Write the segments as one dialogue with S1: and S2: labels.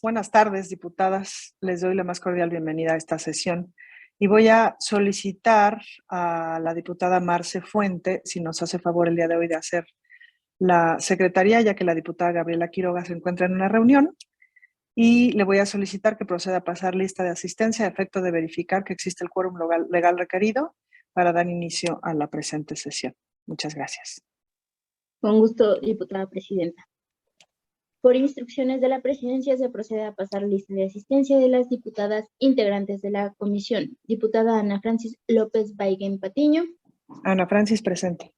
S1: buenas tardes, diputadas. Les doy la más cordial bienvenida a esta sesión y voy a solicitar a la diputada Marce Fuente si nos hace favor el día de hoy de hacer la secretaría, ya que la diputada Gabriela Quiroga se encuentra en una reunión, y le voy a solicitar que proceda a pasar lista de asistencia a efecto de verificar que existe el quórum legal requerido para dar inicio a la presente sesión. Muchas gracias.
S2: Con gusto, diputada presidenta. Por instrucciones de la presidencia se procede a pasar lista de asistencia de las diputadas integrantes de la comisión. Diputada Ana Francis López Baiguen Patiño.
S1: Ana Francis, presente.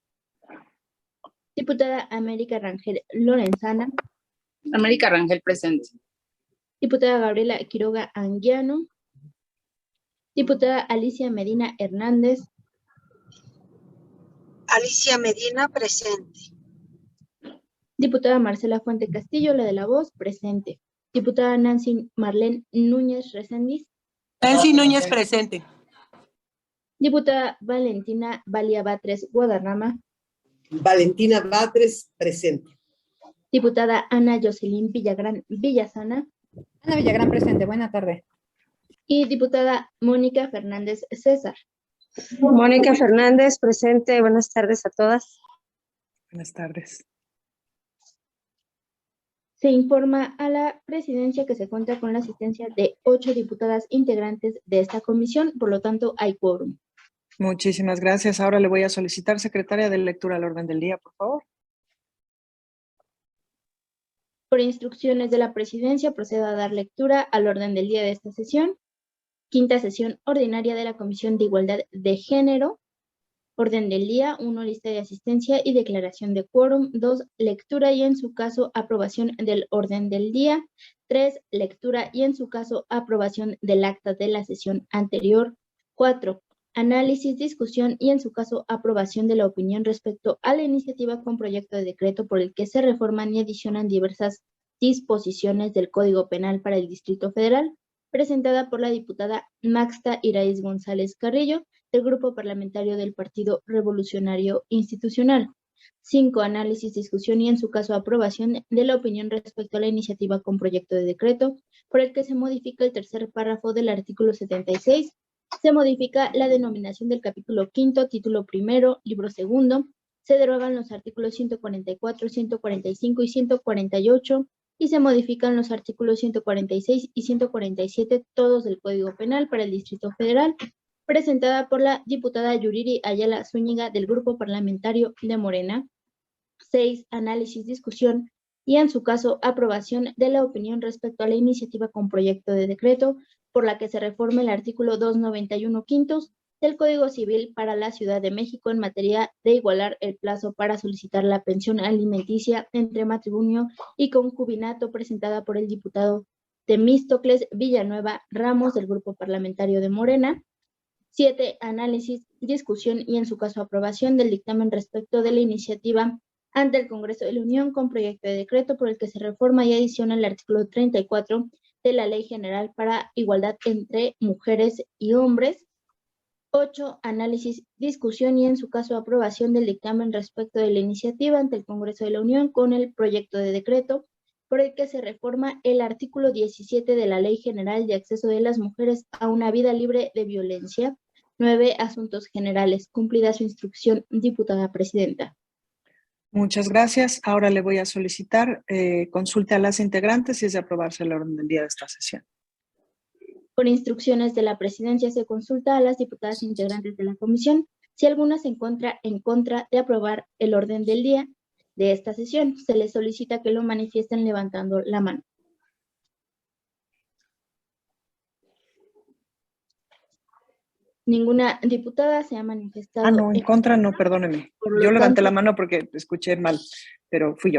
S2: Diputada América Rangel Lorenzana.
S3: América Rangel, presente.
S2: Diputada Gabriela Quiroga Anguiano. Diputada Alicia Medina Hernández.
S4: Alicia Medina, presente.
S2: Diputada Marcela Fuente Castillo, la de la voz, presente. Diputada Nancy Marlene Núñez Reséndiz.
S5: Nancy Núñez, presente.
S2: Diputada Valentina Valia Batres Guadarrama.
S5: Valentina Batres, presente.
S2: Diputada Ana Jocelyn Villagrán Villasana.
S6: Ana Villagrán, presente. Buena tarde.
S2: Y diputada Mónica Fernández César.
S7: Mónica Fernández, presente. Buenas tardes a todas.
S1: Buenas tardes.
S2: Se informa a la presidencia que se cuenta con la asistencia de 8 diputadas integrantes de esta comisión, por lo tanto hay quórum.
S1: Muchísimas gracias. Ahora le voy a solicitar, secretaria de lectura, al orden del día, por favor.
S2: Por instrucciones de la presidencia, procedo a dar lectura al orden del día de esta sesión. Quinta sesión ordinaria de la Comisión de Igualdad de Género. Orden del día: 1, lista de asistencia y declaración de quórum. 2, lectura y en su caso aprobación del orden del día. 3, lectura y en su caso aprobación del acta de la sesión anterior. 4, análisis, discusión y en su caso aprobación de la opinión respecto a la iniciativa con proyecto de decreto por el que se reforman y adicionan diversas disposiciones del Código Penal para el Distrito Federal, presentada por la diputada Maxta Iraíz González Carrillo, del Grupo Parlamentario del Partido Revolucionario Institucional. 5, análisis, discusión y en su caso aprobación de la opinión respecto a la iniciativa con proyecto de decreto por el que se modifica el tercer párrafo del artículo 76, se modifica la denominación del capítulo 5, título 1, libro 2, se derogan los artículos 144, 145 y 148 y se modifican los artículos 146 y 147, todos del Código Penal para el Distrito Federal, presentada por la diputada Yuriri Ayala Zúñiga del Grupo Parlamentario de Morena. 6, análisis, discusión y en su caso aprobación de la opinión respecto a la iniciativa con proyecto de decreto por la que se reforma el artículo 291 quintos del Código Civil para la Ciudad de México en materia de igualar el plazo para solicitar la pensión alimenticia entre matrimonio y concubinato, presentada por el diputado Temístocles Villanueva Ramos del Grupo Parlamentario de Morena. 7, análisis, discusión y en su caso aprobación del dictamen respecto de la iniciativa ante el Congreso de la Unión con proyecto de decreto por el que se reforma y adiciona el artículo 34 de la Ley General para Igualdad entre Mujeres y Hombres. 8, análisis, discusión y en su caso aprobación del dictamen respecto de la iniciativa ante el Congreso de la Unión con el proyecto de decreto por el que se reforma el artículo 17 de la Ley General de Acceso de las Mujeres a una vida libre de violencia. 9, asuntos generales. Cumplida su instrucción, diputada presidenta.
S1: Muchas gracias. Ahora le voy a solicitar consulte a las integrantes si es de aprobarse el orden del día de esta sesión.
S2: Por instrucciones de la presidencia se consulta a las diputadas integrantes de la comisión si alguna se encuentra en contra de aprobar el orden del día de esta sesión. Se les solicita que lo manifiesten levantando la mano. Ninguna diputada se ha manifestado.
S1: No, en contra no, perdóneme. Yo levanté la mano porque escuché mal, pero fui yo.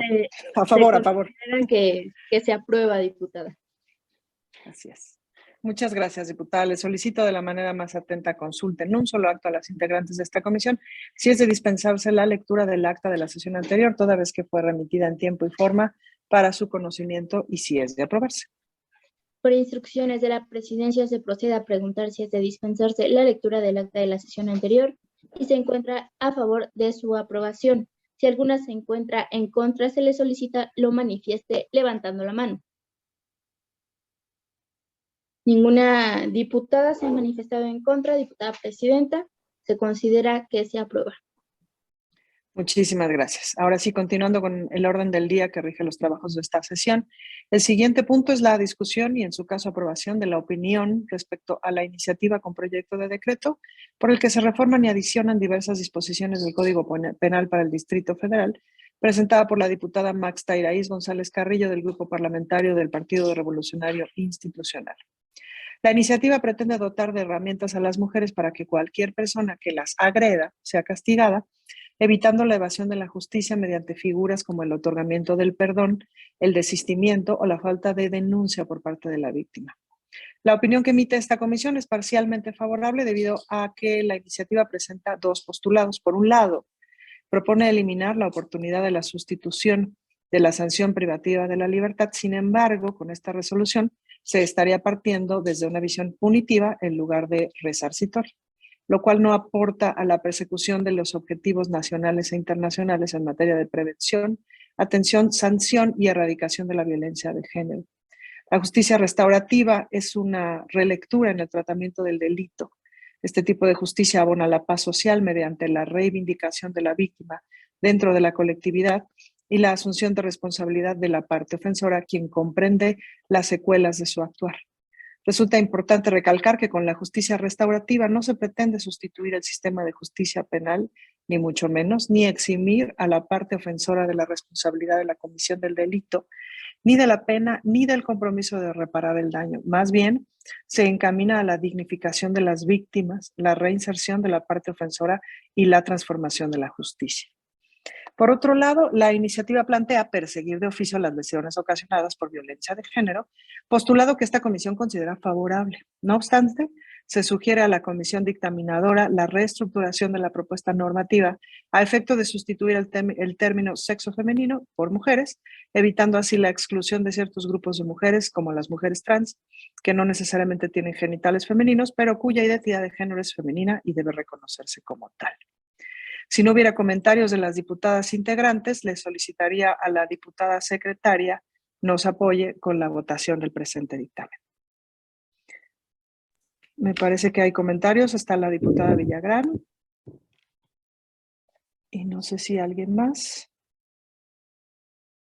S1: A favor, a favor.
S2: Que se aprueba, diputada.
S1: Así es. Muchas gracias, diputada. Le solicito de la manera más atenta consulten en un solo acto a las integrantes de esta comisión si es de dispensarse la lectura del acta de la sesión anterior, toda vez que fue remitida en tiempo y forma para su conocimiento, y si es de aprobarse.
S2: Por instrucciones de la presidencia se procede a preguntar si es de dispensarse la lectura del acta de la sesión anterior y se encuentra a favor de su aprobación. Si alguna se encuentra en contra, se le solicita lo manifieste levantando la mano. Ninguna diputada se ha manifestado en contra. Diputada presidenta, se considera que se aprueba.
S1: Muchísimas gracias. Ahora sí, continuando con el orden del día que rige los trabajos de esta sesión, el siguiente punto es la discusión y, en su caso, aprobación de la opinión respecto a la iniciativa con proyecto de decreto por el que se reforman y adicionan diversas disposiciones del Código Penal para el Distrito Federal, presentada por la diputada Maxta Iraíz González Carrillo del Grupo Parlamentario del Partido Revolucionario Institucional. La iniciativa pretende dotar de herramientas a las mujeres para que cualquier persona que las agreda sea castigada, evitando la evasión de la justicia mediante figuras como el otorgamiento del perdón, el desistimiento o la falta de denuncia por parte de la víctima. La opinión que emite esta comisión es parcialmente favorable debido a que la iniciativa presenta dos postulados. Por un lado, propone eliminar la oportunidad de la sustitución de la sanción privativa de la libertad. Sin embargo, con esta resolución se estaría partiendo desde una visión punitiva en lugar de resarcitoria, lo cual no aporta a la persecución de los objetivos nacionales e internacionales en materia de prevención, atención, sanción y erradicación de la violencia de género. La justicia restaurativa es una relectura en el tratamiento del delito. Este tipo de justicia abona la paz social mediante la reivindicación de la víctima dentro de la colectividad y la asunción de responsabilidad de la parte ofensora, quien comprende las secuelas de su actuar. Resulta importante recalcar que con la justicia restaurativa no se pretende sustituir el sistema de justicia penal, ni mucho menos, ni eximir a la parte ofensora de la responsabilidad de la comisión del delito, ni de la pena, ni del compromiso de reparar el daño. Más bien, se encamina a la dignificación de las víctimas, la reinserción de la parte ofensora y la transformación de la justicia. Por otro lado, la iniciativa plantea perseguir de oficio las lesiones ocasionadas por violencia de género, postulado que esta comisión considera favorable. No obstante, se sugiere a la comisión dictaminadora la reestructuración de la propuesta normativa a efecto de sustituir el término sexo femenino por mujeres, evitando así la exclusión de ciertos grupos de mujeres, como las mujeres trans, que no necesariamente tienen genitales femeninos, pero cuya identidad de género es femenina y debe reconocerse como tal. Si no hubiera comentarios de las diputadas integrantes, le solicitaría a la diputada secretaria nos apoye con la votación del presente dictamen. Me parece que hay comentarios. Está la diputada Villagrán. Y no sé si alguien más,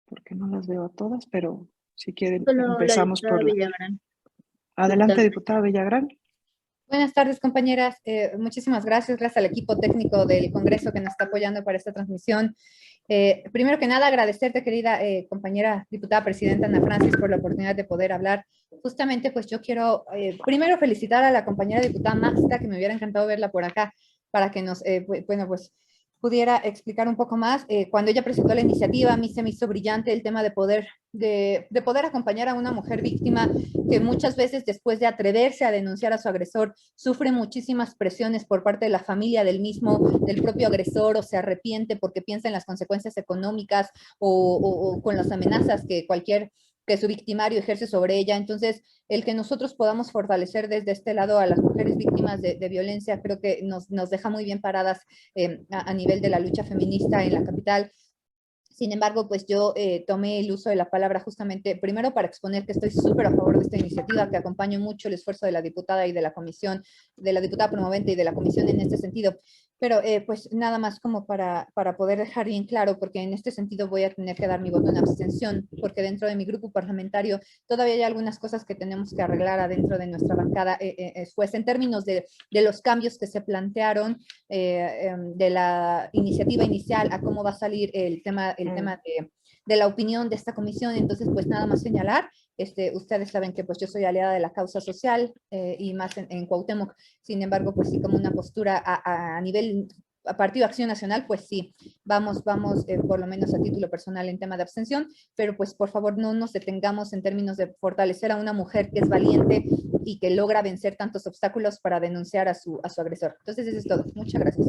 S1: porque no las veo a todas, pero si quieren
S2: Solo
S1: empezamos
S2: la
S1: por...
S2: Villagrán.
S1: Adelante, diputada Villagrán.
S6: Buenas tardes, compañeras. Muchísimas gracias al equipo técnico del Congreso que nos está apoyando para esta transmisión. Primero que nada, agradecerte, querida compañera diputada presidenta Ana Francis, por la oportunidad de poder hablar. Justamente, pues yo quiero primero felicitar a la compañera diputada Maxta, que me hubiera encantado verla por acá, para que nos, pudiera explicar un poco más. Cuando ella presentó la iniciativa, a mí se me hizo brillante el tema de poder acompañar a una mujer víctima que muchas veces, después de atreverse a denunciar a su agresor, sufre muchísimas presiones por parte de la familia del mismo, del propio agresor, o se arrepiente porque piensa en las consecuencias económicas o con las amenazas que su victimario ejerce sobre ella. Entonces, el que nosotros podamos fortalecer desde este lado a las mujeres víctimas de violencia, creo que nos deja muy bien paradas a nivel de la lucha feminista en la capital. Sin embargo, pues yo tomé el uso de la palabra justamente, primero para exponer que estoy súper a favor de esta iniciativa, que acompaño mucho el esfuerzo de la diputada y de la comisión, de la diputada promovente y de la comisión en este sentido. Pero pues nada más como para poder dejar bien claro, porque en este sentido voy a tener que dar mi voto en abstención, porque dentro de mi grupo parlamentario todavía hay algunas cosas que tenemos que arreglar adentro de nuestra bancada, pues en términos de los cambios que se plantearon de la iniciativa inicial a cómo va a salir el tema de la opinión de esta comisión. Entonces, pues nada más señalar, ustedes saben que pues yo soy aliada de la causa social y más en Cuauhtémoc. Sin embargo, pues sí, como una postura a nivel Partido Acción Nacional, pues sí, vamos por lo menos a título personal en tema de abstención, pero pues por favor no nos detengamos en términos de fortalecer a una mujer que es valiente y que logra vencer tantos obstáculos para denunciar a su agresor. Entonces eso es todo. Muchas gracias.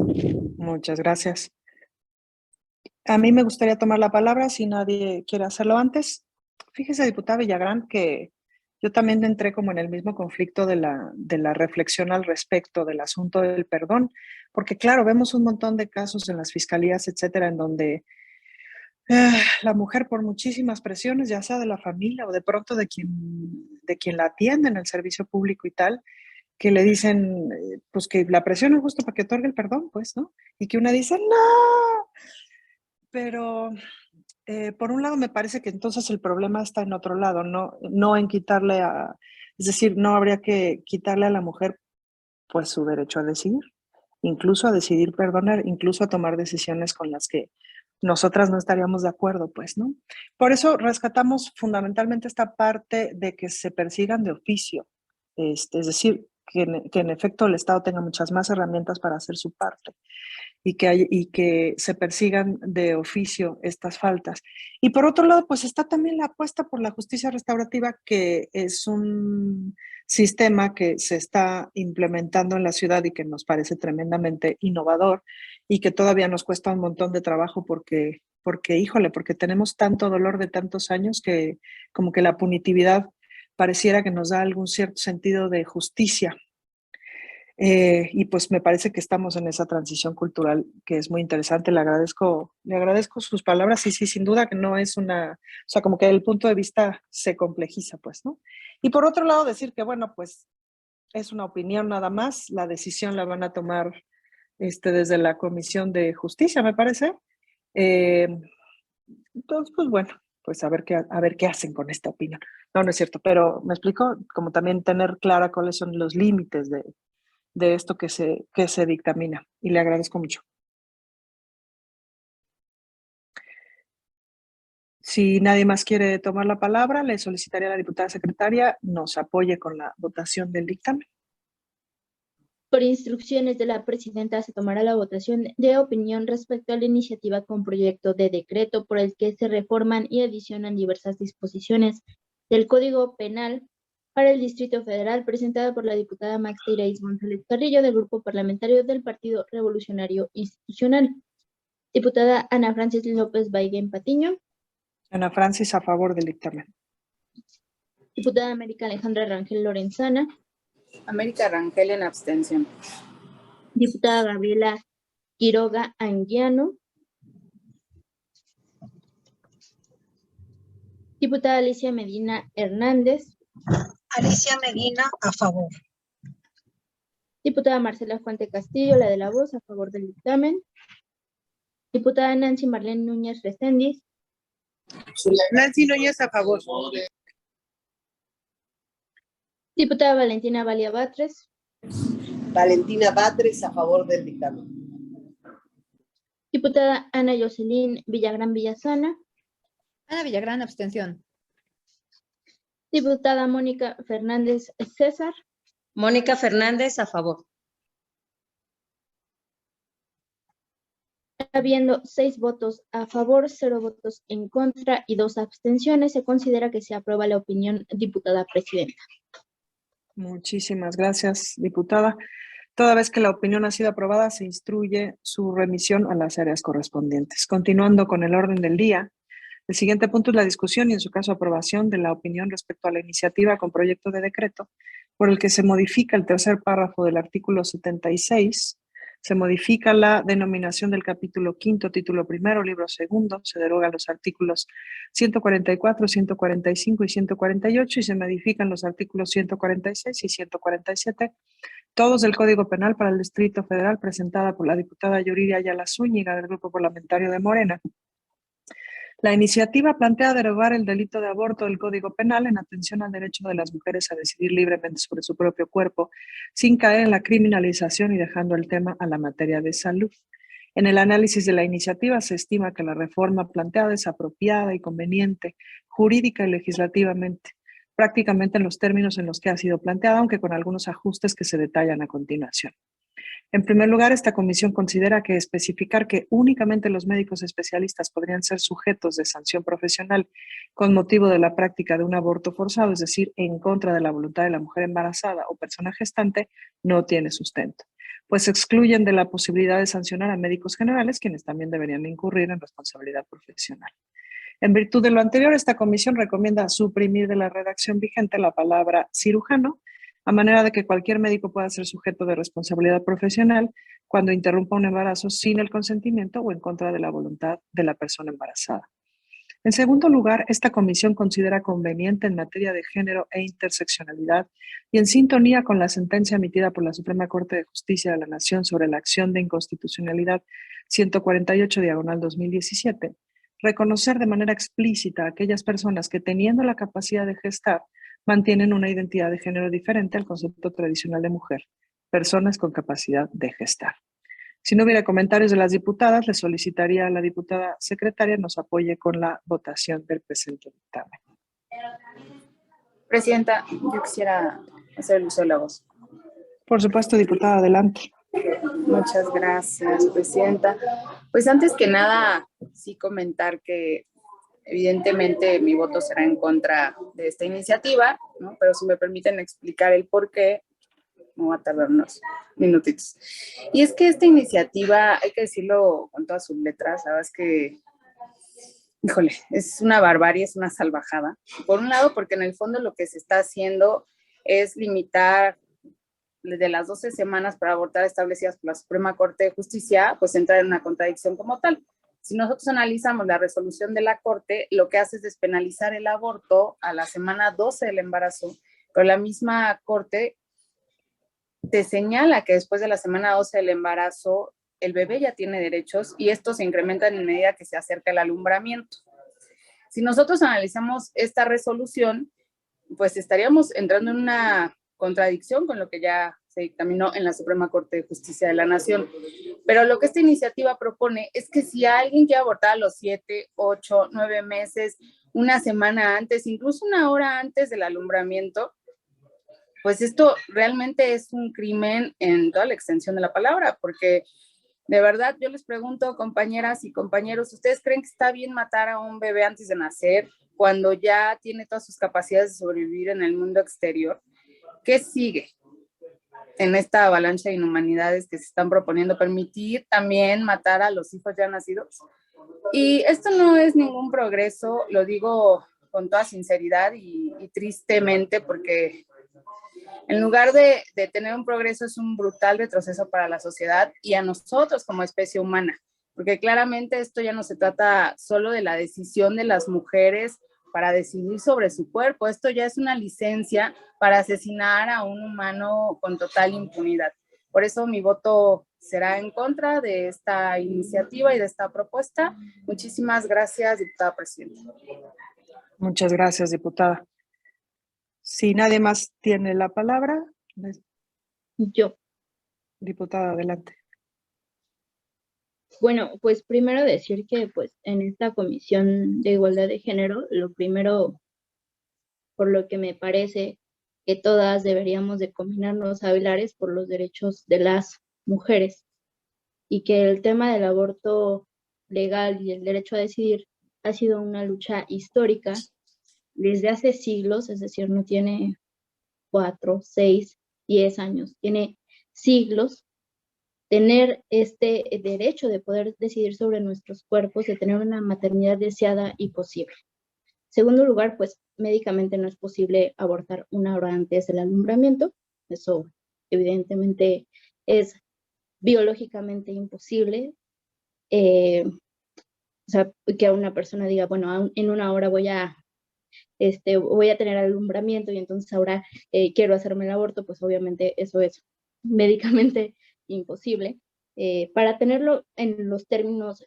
S1: Muchas gracias. A mí me gustaría tomar la palabra si nadie quiere hacerlo antes. Fíjese, diputada Villagrán, que yo también entré como en el mismo conflicto de la reflexión al respecto del asunto del perdón, porque claro, vemos un montón de casos en las fiscalías, etcétera, en donde la mujer por muchísimas presiones, ya sea de la familia o de pronto de quien la atiende en el servicio público y tal, que le dicen, pues que la presión es justo para que otorgue el perdón, pues, ¿no? Y que una dice, no, pero por un lado me parece que entonces el problema está en otro lado, no en quitarle es decir, no habría que quitarle a la mujer pues su derecho a decidir, incluso a decidir perdonar, incluso a tomar decisiones con las que nosotras no estaríamos de acuerdo, pues, ¿no? Por eso rescatamos fundamentalmente esta parte de que se persigan de oficio, es decir, que en efecto el Estado tenga muchas más herramientas para hacer su parte y que se persigan de oficio estas faltas. Y por otro lado, pues está también la apuesta por la justicia restaurativa, que es un sistema que se está implementando en la ciudad y que nos parece tremendamente innovador y que todavía nos cuesta un montón de trabajo híjole, porque tenemos tanto dolor de tantos años que como que la punitividad pareciera que nos da algún cierto sentido de justicia. Y pues me parece que estamos en esa transición cultural que es muy interesante. Le agradezco sus palabras y sí, sin duda que no es o sea, como que el punto de vista se complejiza, pues, ¿no? Y por otro lado decir que, bueno, pues es una opinión nada más, la decisión la van a tomar desde la Comisión de Justicia, me parece. Entonces, pues bueno, pues a ver qué hacen con esta opinión. No, no es cierto, pero me explico, como también tener clara cuáles son los límites de esto que se dictamina. Y le agradezco mucho. Si nadie más quiere tomar la palabra, le solicitaría a la diputada secretaria nos apoye con la votación del dictamen.
S2: Por instrucciones de la presidenta, se tomará la votación de opinión respecto a la iniciativa con proyecto de decreto por el que se reforman y adicionan diversas disposiciones del Código Penal para el Distrito Federal, presentada por la diputada Maxta Iraíz González Carrillo, del Grupo Parlamentario del Partido Revolucionario Institucional. Diputada Ana Francis López Baiguen Patiño.
S1: Ana Francis, a favor del dictamen.
S2: Diputada América Alejandra Rangel Lorenzana.
S3: América Rangel en abstención.
S2: Diputada Gabriela Quiroga Anguiano. Diputada Alicia Medina Hernández.
S4: Alicia Medina, a favor.
S2: Diputada Marcela Fuente Castillo, la de la voz, a favor del dictamen. Diputada Nancy Marlene Núñez Reséndiz.
S5: Nancy Núñez, a favor.
S2: Diputada Valentina Valia Batres.
S5: Valentina Batres, a favor del dictamen.
S2: Diputada Ana Jocelyn Villagrán Villasana.
S6: Ana Villagrán, abstención.
S2: Diputada Mónica Fernández César.
S7: Mónica Fernández, a favor.
S2: Habiendo 6 votos a favor, 0 votos en contra y 2 abstenciones, se considera que se aprueba la opinión, diputada presidenta.
S1: Muchísimas gracias, diputada. Toda vez que la opinión ha sido aprobada, se instruye su remisión a las áreas correspondientes. Continuando con el orden del día, el siguiente punto es la discusión y, en su caso, aprobación de la opinión respecto a la iniciativa con proyecto de decreto por el que se modifica el tercer párrafo del artículo 76, se modifica la denominación del capítulo quinto, título primero, libro segundo, se derogan los artículos 144, 145 y 148 y se modifican los artículos 146 y 147, todos del Código Penal para el Distrito Federal, presentada por la diputada Yuridia Ayala Zúñiga del Grupo Parlamentario de Morena. La iniciativa plantea derogar el delito de aborto del Código Penal en atención al derecho de las mujeres a decidir libremente sobre su propio cuerpo, sin caer en la criminalización y dejando el tema a la materia de salud. En el análisis de la iniciativa se estima que la reforma planteada es apropiada y conveniente, jurídica y legislativamente, prácticamente en los términos en los que ha sido planteada, aunque con algunos ajustes que se detallan a continuación. En primer lugar, esta comisión considera que especificar que únicamente los médicos especialistas podrían ser sujetos de sanción profesional con motivo de la práctica de un aborto forzado, es decir, en contra de la voluntad de la mujer embarazada o persona gestante, no tiene sustento, pues excluyen de la posibilidad de sancionar a médicos generales, quienes también deberían incurrir en responsabilidad profesional. En virtud de lo anterior, esta comisión recomienda suprimir de la redacción vigente la palabra cirujano, a manera de que cualquier médico pueda ser sujeto de responsabilidad profesional cuando interrumpa un embarazo sin el consentimiento o en contra de la voluntad de la persona embarazada. En segundo lugar, esta comisión considera conveniente en materia de género e interseccionalidad y en sintonía con la sentencia emitida por la Suprema Corte de Justicia de la Nación sobre la acción de inconstitucionalidad 148/2017, reconocer de manera explícita a aquellas personas que, teniendo la capacidad de gestar, mantienen una identidad de género diferente al concepto tradicional de mujer, personas con capacidad de gestar. Si no hubiera comentarios de las diputadas, le solicitaría a la diputada secretaria nos apoye con la votación del presente dictamen.
S3: Presidenta, yo quisiera hacer el uso de la voz.
S1: Por supuesto, diputada, adelante.
S3: Muchas gracias, Presidenta. Pues antes que nada, sí comentar que evidentemente mi voto será en contra de esta iniciativa, ¿no? Pero si me permiten explicar el por qué, me va a tardar unos minutitos. Y es que esta iniciativa, hay que decirlo con todas sus letras, la verdad es que, híjole, es una barbarie, es una salvajada. Por un lado, porque en el fondo lo que se está haciendo es limitar de las 12 semanas para abortar establecidas por la Suprema Corte de Justicia, pues entra en una contradicción como tal. Si nosotros analizamos la resolución de la Corte, lo que hace es despenalizar el aborto a la semana 12 del embarazo, pero la misma Corte te señala que después de la semana 12 del embarazo, el bebé ya tiene derechos y estos se incrementan en medida que se acerca el alumbramiento. Si nosotros analizamos esta resolución, pues estaríamos entrando en una contradicción con lo que ya se dictaminó en la Suprema Corte de Justicia de la Nación. Pero lo que esta iniciativa propone es que si alguien quiere abortar a los 7, 8, 9 meses, una semana antes, incluso una hora antes del alumbramiento, pues esto realmente es un crimen en toda la extensión de la palabra, porque de verdad yo les pregunto, compañeras y compañeros, ¿ustedes creen que está bien matar a un bebé antes de nacer cuando ya tiene todas sus capacidades de sobrevivir en el mundo exterior? ¿Qué sigue en esta avalancha de inhumanidades que se están proponiendo? ¿Permitir también matar a los hijos ya nacidos? Y esto no es ningún progreso, lo digo con toda sinceridad y tristemente, porque en lugar de tener un progreso, es un brutal retroceso para la sociedad y a nosotros como especie humana, porque claramente esto ya no se trata solo de la decisión de las mujeres para decidir sobre su cuerpo, esto ya es una licencia para asesinar a un humano con total impunidad. Por eso mi voto será en contra de esta iniciativa y de esta propuesta. Muchísimas gracias, diputada presidenta.
S1: Muchas gracias, diputada. Si nadie más tiene la palabra,
S2: Yo.
S1: diputada, adelante.
S2: Bueno, pues primero decir que pues en esta Comisión de Igualdad de Género, lo primero, por lo que me parece que todas deberíamos de combinarnos a hablar es por los derechos de las mujeres y que el tema del aborto legal y el derecho a decidir ha sido una lucha histórica desde hace siglos, es decir, no tiene 4, 6, 10 años, tiene siglos. Tener este derecho de poder decidir sobre nuestros cuerpos, de tener una maternidad deseada y posible. Segundo lugar, pues médicamente no es posible abortar una hora antes del alumbramiento. Eso evidentemente es biológicamente imposible. O sea, que una persona diga, bueno, en una hora voy a tener alumbramiento y entonces ahora quiero hacerme el aborto, pues obviamente eso es médicamente imposible. Para tenerlo en los términos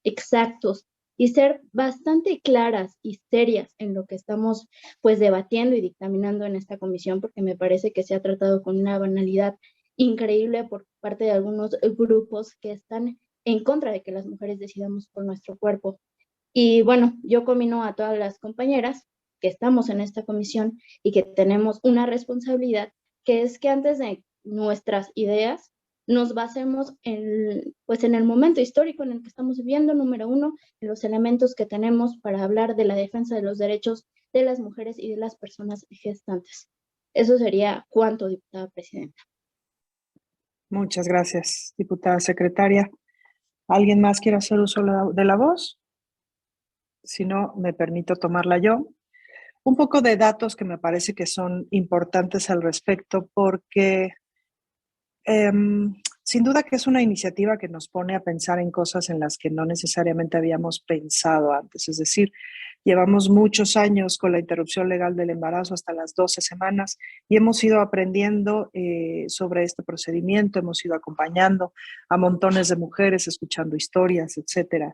S2: exactos y ser bastante claras y serias en lo que estamos pues debatiendo y dictaminando en esta comisión, porque me parece que se ha tratado con una banalidad increíble por parte de algunos grupos que están en contra de que las mujeres decidamos por nuestro cuerpo. Y bueno, yo combino a todas las compañeras que estamos en esta comisión y que tenemos una responsabilidad, que es que antes de nuestras ideas nos basemos en el momento histórico en el que estamos viviendo, número uno, en los elementos que tenemos para hablar de la defensa de los derechos de las mujeres y de las personas gestantes. Eso sería cuanto, diputada presidenta.
S1: Muchas gracias, diputada secretaria. ¿Alguien más quiere hacer uso de la voz? Si no, me permito tomarla yo. Un poco de datos que me parece que son importantes al respecto, porque sin duda que es una iniciativa que nos pone a pensar en cosas en las que no necesariamente habíamos pensado antes. Es decir, llevamos muchos años con la interrupción legal del embarazo hasta las 12 semanas y hemos ido aprendiendo sobre este procedimiento, hemos ido acompañando a montones de mujeres, escuchando historias, etcétera,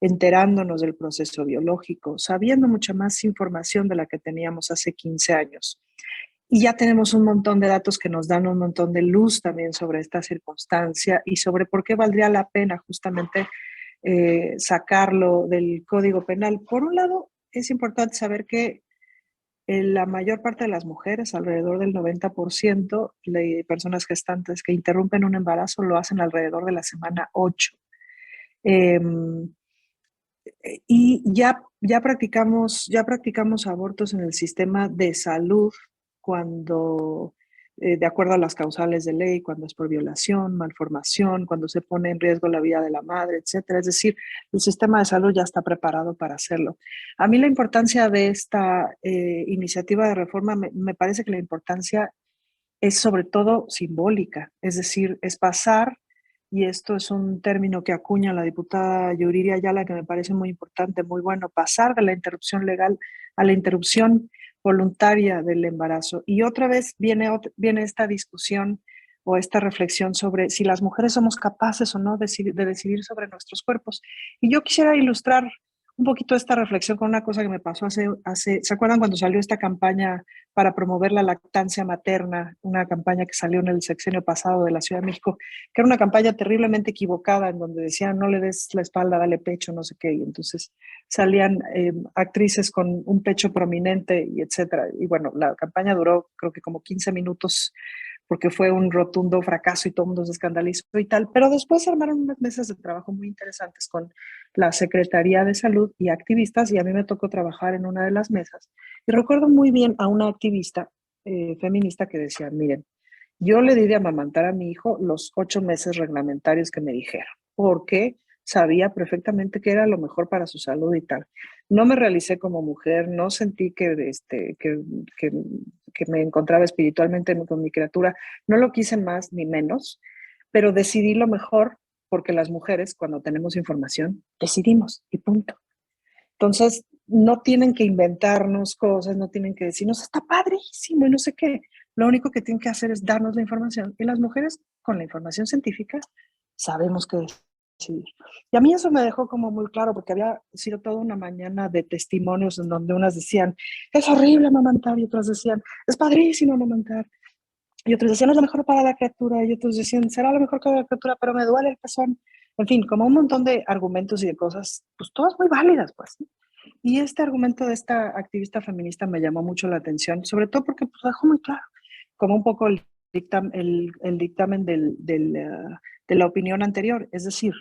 S1: enterándonos del proceso biológico, sabiendo mucha más información de la que teníamos hace 15 años. Y ya tenemos un montón de datos que nos dan un montón de luz también sobre esta circunstancia y sobre por qué valdría la pena justamente sacarlo del Código Penal. Por un lado, es importante saber que la mayor parte de las mujeres, alrededor del 90% de personas gestantes que interrumpen un embarazo, lo hacen alrededor de la semana 8. Y ya practicamos abortos en el sistema de salud cuando, de acuerdo a las causales de ley, cuando es por violación, malformación, cuando se pone en riesgo la vida de la madre, etcétera. Es decir, el sistema de salud ya está preparado para hacerlo. A mí la importancia de esta iniciativa de reforma, me parece que la importancia es sobre todo simbólica, es decir, es pasar, y esto es un término que acuña la diputada Yuriria Ayala, que me parece muy importante, muy bueno, pasar de la interrupción legal a la interrupción voluntaria del embarazo. Y otra vez viene esta discusión o esta reflexión sobre si las mujeres somos capaces o no de decidir sobre nuestros cuerpos. Y yo quisiera ilustrar un poquito esta reflexión con una cosa que me pasó ¿se acuerdan cuando salió esta campaña para promover la lactancia materna, una campaña que salió en el sexenio pasado de la Ciudad de México, que era una campaña terriblemente equivocada, en donde decían no le des la espalda, dale pecho, no sé qué, y entonces salían actrices con un pecho prominente y etcétera. Y bueno, la campaña duró creo que como 15 minutos porque fue un rotundo fracaso y todo el mundo se escandalizó y tal, pero después se armaron unas mesas de trabajo muy interesantes con la Secretaría de Salud y activistas, y a mí me tocó trabajar en una de las mesas. Y recuerdo muy bien a una activista feminista que decía, miren, yo le di de amamantar a mi hijo los 8 meses reglamentarios que me dijeron, porque sabía perfectamente que era lo mejor para su salud y tal. No me realicé como mujer, no sentí que me encontraba espiritualmente con mi criatura, no lo quise más ni menos, pero decidí lo mejor porque las mujeres, cuando tenemos información, decidimos y punto. Entonces, no tienen que inventarnos cosas, no tienen que decirnos, está padrísimo y no sé qué. Lo único que tienen que hacer es darnos la información. Y las mujeres, con la información científica, sabemos qué decidir. Y a mí eso me dejó como muy claro, porque había sido toda una mañana de testimonios en donde unas decían, es horrible amamantar, y otras decían, es padrísimo amamantar. Y otros decían, es lo mejor para la criatura, y otros decían, será lo mejor para la criatura, pero me duele el pezón. En fin, como un montón de argumentos y de cosas, pues todas muy válidas, pues. Y este argumento de esta activista feminista me llamó mucho la atención, sobre todo porque pues, dejó muy claro, como un poco el dictamen de la opinión anterior. Es decir,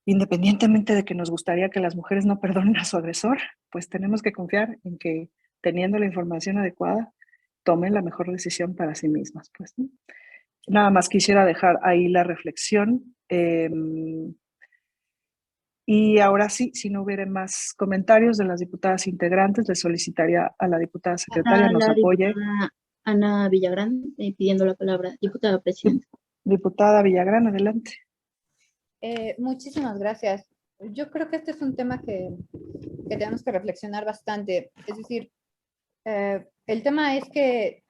S1: independientemente de que nos gustaría que las mujeres no perdonen a su agresor, pues tenemos que confiar en que teniendo la información adecuada, tomen la mejor decisión para sí mismas. Pues, ¿no? Nada más quisiera dejar ahí la reflexión. Y ahora sí, si no hubiera más comentarios de las diputadas integrantes, le solicitaría a la diputada secretaria
S2: A
S1: nos
S2: la
S1: apoye.
S2: diputada Ana Villagrán, pidiendo la palabra. Diputada presidenta.
S1: Diputada Villagrán, adelante.
S6: Muchísimas gracias. Yo creo que este es un tema que tenemos que reflexionar bastante. Es decir, el tema es que,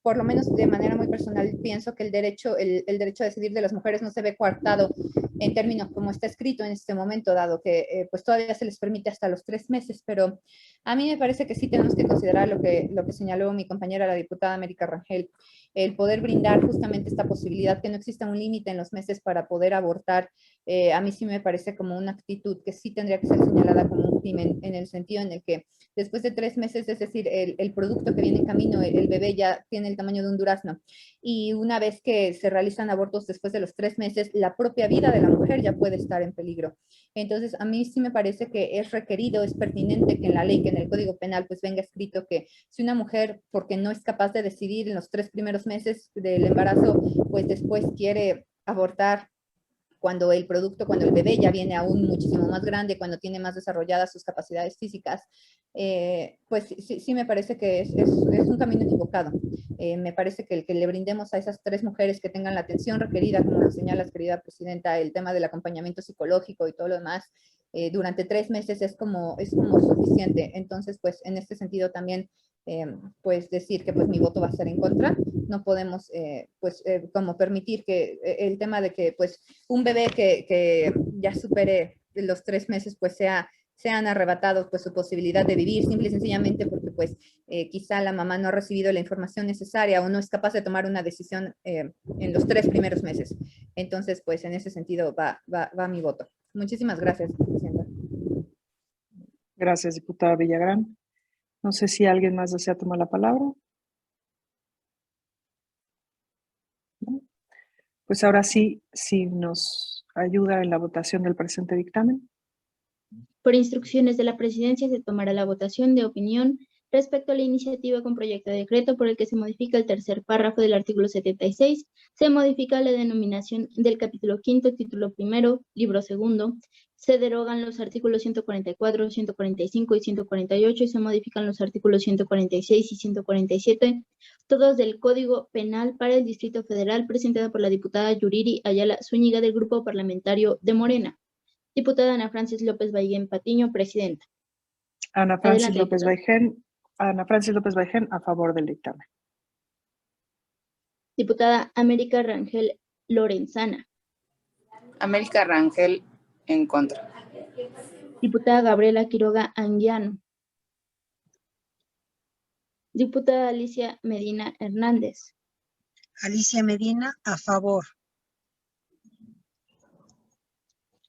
S6: por lo menos de manera muy personal, pienso que el derecho a decidir de las mujeres no se ve coartado en términos como está escrito en este momento, dado que pues todavía se les permite hasta los 3 meses, pero a mí me parece que sí tenemos que considerar lo que señaló mi compañera, la diputada América Rangel, el poder brindar justamente esta posibilidad, que no exista un límite en los meses para poder abortar. A mí sí me parece como una actitud que sí tendría que ser señalada como un crimen, en el sentido en el que después de 3 meses, es decir, el producto que viene en camino, el bebé ya tiene el tamaño de un durazno, y una vez que se realizan abortos después de los 3 meses, la propia vida de la mujer ya puede estar en peligro. Entonces, a mí sí me parece que es requerido, es pertinente que en la ley, que en el Código Penal, pues venga escrito que si una mujer, porque no es capaz de decidir en los 3 primeros meses del embarazo, pues después quiere abortar, cuando el bebé ya viene aún muchísimo más grande, cuando tiene más desarrolladas sus capacidades físicas, pues sí me parece que es un camino equivocado. Me parece que el que le brindemos a esas 3 mujeres que tengan la atención requerida, como lo señalas, querida presidenta, el tema del acompañamiento psicológico y todo lo demás, durante 3 meses es como suficiente. Entonces, pues en este sentido también, pues decir que pues mi voto va a ser en contra. No podemos como permitir que el tema de que pues un bebé que ya supere los 3 meses pues sean arrebatados pues su posibilidad de vivir, simple y sencillamente porque pues quizá la mamá no ha recibido la información necesaria o no es capaz de tomar una decisión en los 3 primeros meses. Entonces, pues en ese sentido va mi voto. Muchísimas gracias, presidenta.
S1: Gracias, diputada Villagrán. No sé si alguien más desea tomar la palabra. ¿No? Pues ahora sí, si nos ayuda en la votación del presente dictamen.
S2: Por instrucciones de la Presidencia se tomará la votación de opinión respecto a la iniciativa con proyecto de decreto por el que se modifica el tercer párrafo del artículo 76, se modifica la denominación del capítulo 5º, título 1º, libro 2º, se derogan los artículos 144, 145 y 148 y se modifican los artículos 146 y 147, todos del Código Penal para el Distrito Federal, presentada por la diputada Yuriri Ayala Zúñiga del Grupo Parlamentario de Morena. Diputada Ana Francis López Baigén Patiño, presidenta.
S1: Ana Francis
S2: Adelante,
S1: López Baigén, a favor del dictamen.
S2: Diputada América Rangel Lorenzana.
S3: América Rangel, en contra.
S2: Diputada Gabriela Quiroga Anguiano. Diputada Alicia Medina Hernández.
S4: Alicia Medina, a favor.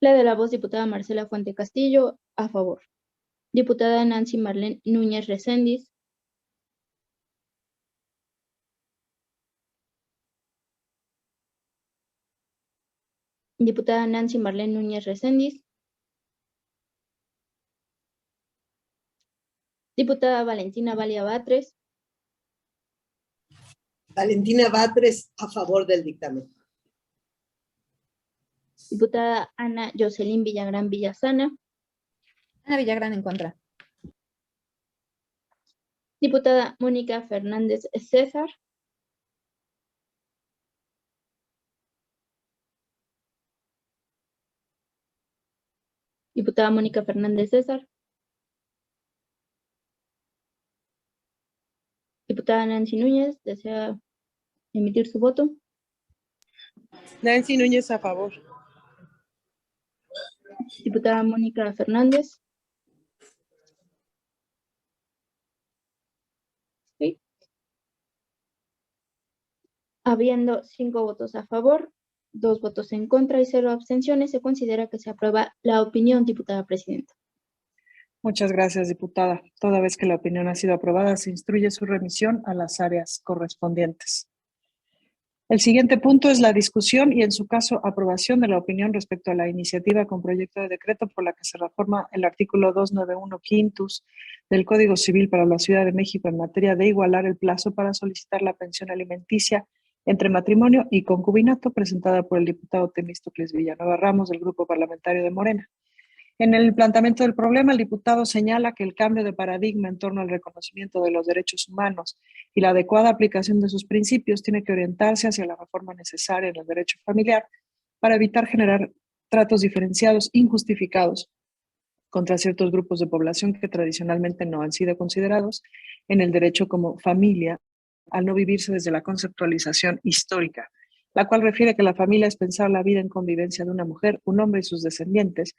S2: La de la voz, diputada Marcela Fuente Castillo, a favor. Diputada Nancy Marlene Núñez Reséndiz. Diputada Nancy Marlene Núñez Reséndiz. Diputada Valentina Valia Batres.
S5: Valentina Batres, a favor del dictamen.
S2: Diputada Ana Jocelyn Villagrán Villasana.
S6: Ana Villagrán, en contra.
S2: Diputada Mónica Fernández César. Diputada Mónica Fernández César. Diputada Nancy Núñez, ¿desea emitir su voto?
S8: Nancy Núñez, a favor.
S2: Diputada Mónica Fernández. ¿Sí? Habiendo 5 votos a favor, 2 votos en contra y 0 abstenciones, se considera que se aprueba la opinión, diputada presidenta.
S1: Muchas gracias, diputada. Toda vez que la opinión ha sido aprobada, se instruye su remisión a las áreas correspondientes. El siguiente punto es la discusión y, en su caso, aprobación de la opinión respecto a la iniciativa con proyecto de decreto por la que se reforma el artículo 291 quintus del Código Civil para la Ciudad de México en materia de igualar el plazo para solicitar la pensión alimenticia entre matrimonio y concubinato, presentada por el diputado Temístocles Villanueva Ramos del Grupo Parlamentario de Morena. En el planteamiento del problema, el diputado señala que el cambio de paradigma en torno al reconocimiento de los derechos humanos y la adecuada aplicación de sus principios tiene que orientarse hacia la reforma necesaria en el derecho familiar para evitar generar tratos diferenciados injustificados contra ciertos grupos de población que tradicionalmente no han sido considerados en el derecho como familia, al no vivirse desde la conceptualización histórica, la cual refiere que la familia es pensar la vida en convivencia de una mujer, un hombre y sus descendientes,